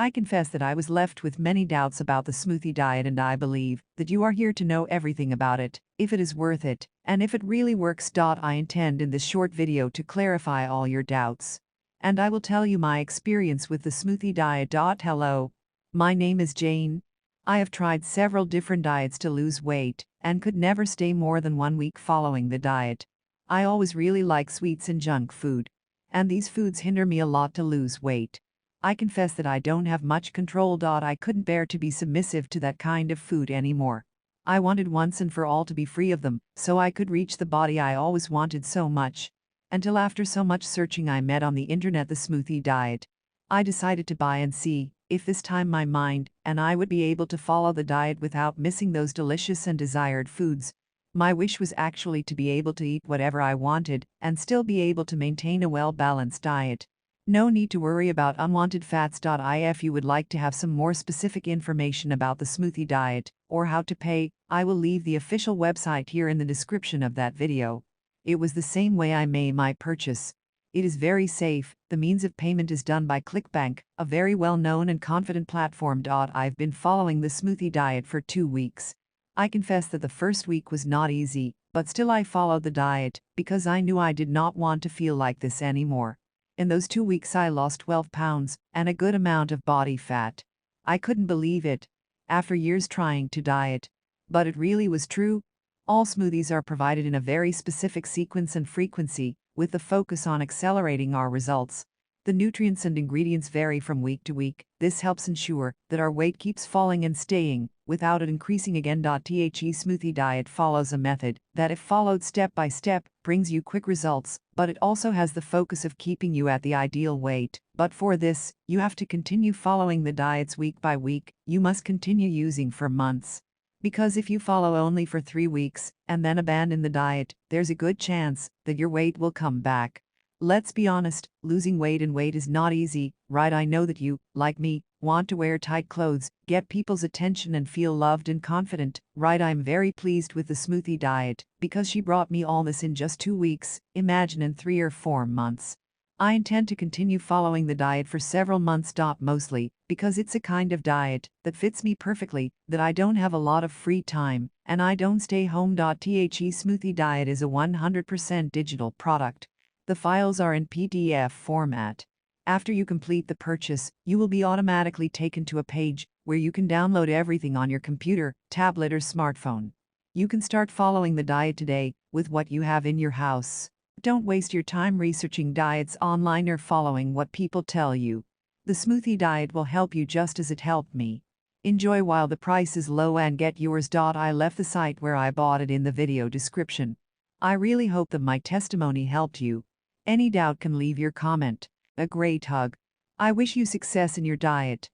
I confess that I was left with many doubts about the smoothie diet, and I believe that you are here to know everything about it, if it is worth it, and if it really works. I intend in this short video to clarify all your doubts. And I will tell you my experience with the smoothie diet. Hello. My name is Jane. I have tried several different diets to lose weight, and could never stay more than 1 week following the diet. I always really like sweets and junk food, and these foods hinder me a lot to lose weight. I confess that I don't have much control. I couldn't bear to be submissive to that kind of food anymore. I wanted once and for all to be free of them, so I could reach the body I always wanted so much. Until after so much searching I met on the internet the smoothie diet. I decided to buy and see if this time my mind and I would be able to follow the diet without missing those delicious and desired foods. My wish was actually to be able to eat whatever I wanted and still be able to maintain a well-balanced diet. No need to worry about unwanted fats. If you would like to have some more specific information about the smoothie diet or how to pay, I will leave the official website here in the description of that video. It was the same way I made my purchase. It is very safe. The means of payment is done by ClickBank, a very well-known and confident platform. I've been following the smoothie diet for 2 weeks. I confess that the first week was not easy, but still I followed the diet because I knew I did not want to feel like this anymore. In those 2 weeks I lost 12 pounds and a good amount of body fat. I couldn't believe it. After years trying to diet. But it really was true. All smoothies are provided in a very specific sequence and frequency, with the focus on accelerating our results. The nutrients and ingredients vary from week to week. This helps ensure that our weight keeps falling and staying, without it increasing again. The smoothie diet follows a method that, if followed step by step, brings you quick results, but it also has the focus of keeping you at the ideal weight. But for this, you have to continue following the diets week by week. You must continue using for months. Because if you follow only for 3 weeks and then abandon the diet, there's a good chance that your weight will come back. Let's be honest, losing weight is not easy, right? I know that you, like me, want to wear tight clothes, get people's attention and feel loved and confident, right? I'm very pleased with the smoothie diet because she brought me all this in just 2 weeks, imagine in 3 or 4 months. I intend to continue following the diet for several months. Mostly because it's a kind of diet that fits me perfectly, that I don't have a lot of free time, and I don't stay home. The smoothie diet is a 100% digital product. The files are in PDF format. After you complete the purchase, you will be automatically taken to a page where you can download everything on your computer, tablet, or smartphone. You can start following the diet today with what you have in your house. Don't waste your time researching diets online or following what people tell you. The smoothie diet will help you just as it helped me. Enjoy while the price is low and get yours. I left the site where I bought it in the video description. I really hope that my testimony helped you. Any doubt can leave your comment. A great hug. I wish you success in your diet.